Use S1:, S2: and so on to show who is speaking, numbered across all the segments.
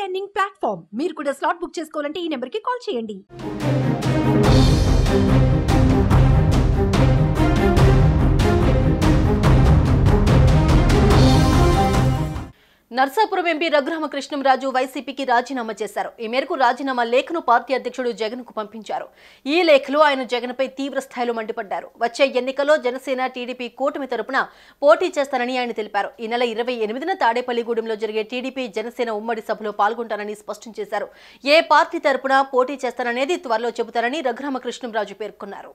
S1: Learning platform. మీరు కూడా slot book చేసుకోవాలంటే ఈ నెంబర్కి కాల్ చేయండి.
S2: నర్సాపురం ఎంపీ రఘురామకృష్ణంరాజు వైసీపీకి రాజీనామా చేశారు. ఈ మేరకు రాజీనామా లేఖను పార్టీ అధ్యక్షుడు జగన్ కు పంపించారు. ఈ లేఖలో ఆయన జగన్పై తీవ్ర స్థాయిలో మండిపడ్డారు. వచ్చే ఎన్నికల్లో జనసేన టీడీపీ కూటమి తరపున పోటీ చేస్తారని ఆయన తెలిపారు. ఈ నెల 28న తాడేపల్లిగూడెంలో జరిగే టీడీపీ జనసేన ఉమ్మడి సభలో పాల్గొంటారని స్పష్టం చేశారు. ఏ పార్టీ తరపున పోటీ చేస్తారనేది త్వరలో చెబుతారని రఘురామకృష్ణంరాజు పేర్కొన్నారు.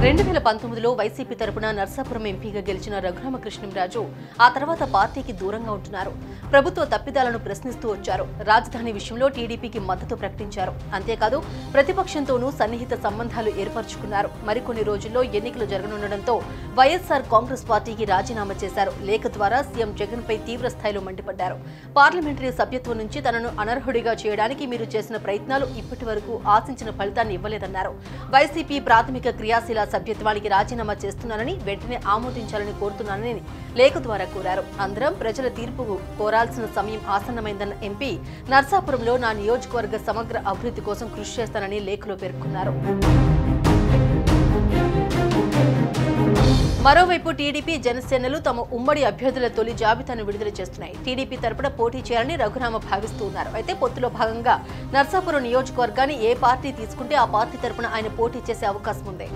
S2: 2019లో వైసీపీ తరపున నర్సాపురం ఎంపీగా గెలిచిన రఘురామకృష్ణంరాజు ఆ తర్వాత పార్టీకి దూరంగా ఉంటున్నారు. ప్రభుత్వ తప్పిదాలను ప్రశ్నిస్తూ వచ్చారు. రాజధాని విషయంలో టీడీపీకి మద్దతు ప్రకటించారు. అంతేకాదు ప్రతిపక్షంతోనూ సన్నిహిత సంబంధాలు ఏర్పరచుకున్నారు. మరికొన్ని రోజుల్లో ఎన్నికలు జరగనుండటంతో వైఎస్ఆర్ కాంగ్రెస్ పార్టీకి రాజీనామా చేశారు. లేఖ ద్వారా సీఎం జగన్ పై తీవ్ర స్థాయిలో మండిపడ్డారు. పార్లమెంటరీ సభ్యత్వం నుంచి తనను అనర్హుడిగా చేయడానికి మీరు చేసిన ప్రయత్నాలు ఇప్పటి వరకు ఆశించిన ఫలితాన్ని ఇవ్వలేదన్నారు. వైసీపీ ప్రాథమిక క్రియాశీల సభ్యత్వానికి రాజీనామా చేస్తున్నానని వెంటనే ఆమోదించాలని కోరుతున్నానని లేఖ ద్వారా కోరారు. అందరం ప్రజల తీర్పు కోరాల్సిన సమయం ఆసన్నమైందన్న ఎంపీ నర్సాపురంలో నా నియోజకవర్గ సమగ్ర అభివృద్ధి కోసం కృషి చేస్తానని లేఖలో పేర్కొన్నారు. మరోవైపు టీడీపీ జనసేనలు తమ ఉమ్మడి అభ్యర్థుల తొలి జాబితాను విడుదల చేస్తున్నాయి. టీడీపీ తరపున పోటీ చేయాలని రఘురామ భావిస్తూ ఉన్నారు. అయితే పొత్తులో భాగంగా నర్సాపురం నియోజకవర్గాన్ని ఏ పార్టీ తీసుకుంటే ఆ పార్టీ తరపున ఆయన పోటీ చేసే అవకాశం ఉంది.